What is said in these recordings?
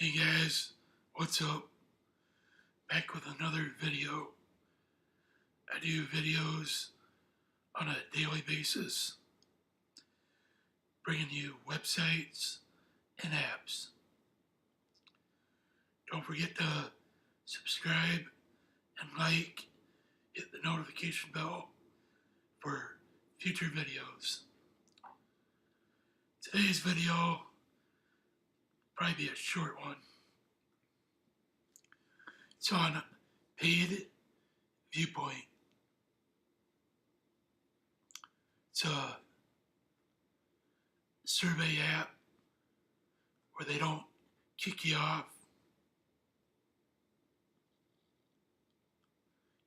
Hey guys, what's up? Back with another video. I do videos on a daily basis, bringing you websites and apps. Don't forget to subscribe and like, hit the notification bell for future videos. Today's video will probably be a short one. It's on PaidViewPoint. It's a survey app where they don't kick you off.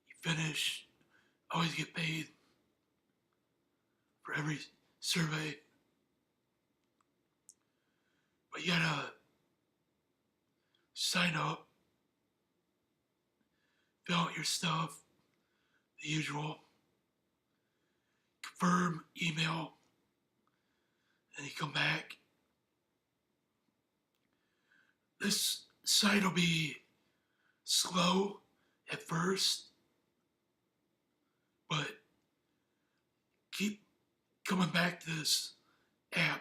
You finish, always get paid for every survey. But you gotta sign up, fill out your stuff, the usual, confirm email, and you come back. This site will be slow at first, but keep coming back to this app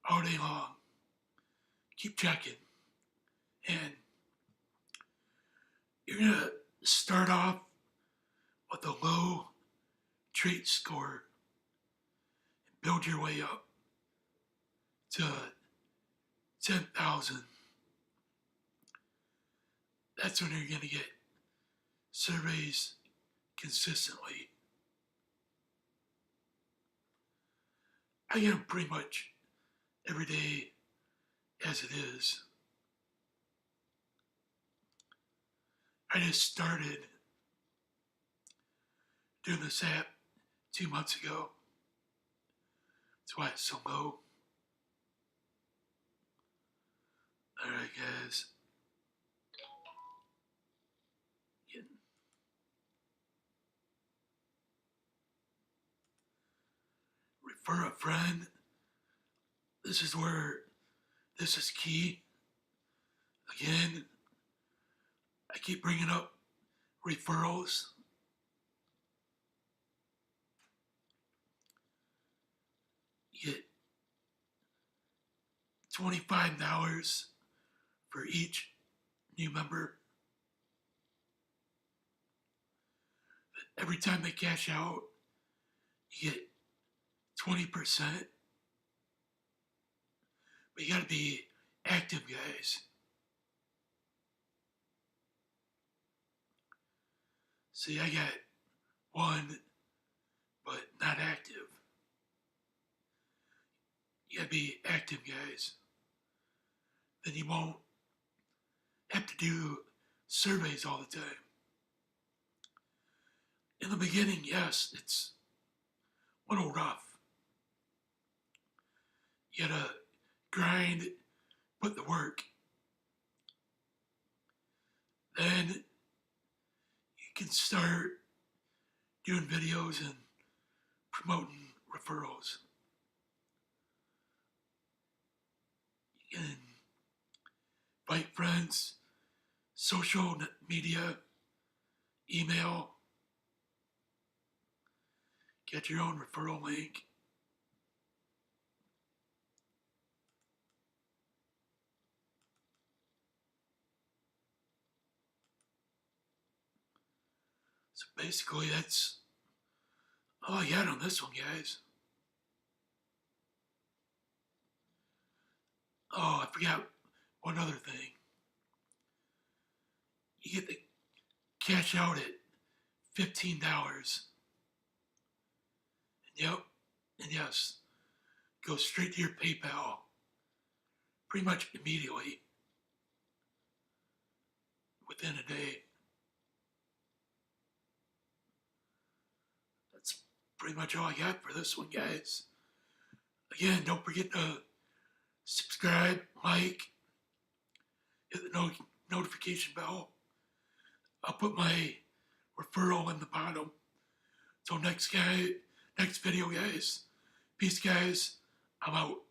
all day long. Keep checking. And you're going to start off with a low trait score and build your way up to 10,000. That's when you're going to get surveys consistently. I get them pretty much every day as it is. I just started doing this app 2 months ago. That's why it's so low. Alright guys. Refer a friend. This is where this is key. Again, I keep bringing up referrals. You get $25 for each new member. Every time they cash out, you get 20%. But you gotta be active, guys. See, I got one, but not active. You gotta be active, guys. Then you won't have to do surveys all the time. In the beginning, yes, it's a little rough. You gotta grind, put the work. Then you can start doing videos and promoting referrals. You can invite friends, social media, email, get your own referral link. So basically that's all I got on this one, guys. Oh, I forgot one other thing. You get the cash out at $15. Yep, and yes, go straight to your PayPal pretty much immediately, within a day. That's pretty much all I got for this one, guys. Again, don't forget to subscribe, like, hit the notification bell. I'll put my referral in the bottom. Till next video, guys. Peace, guys. I'm out.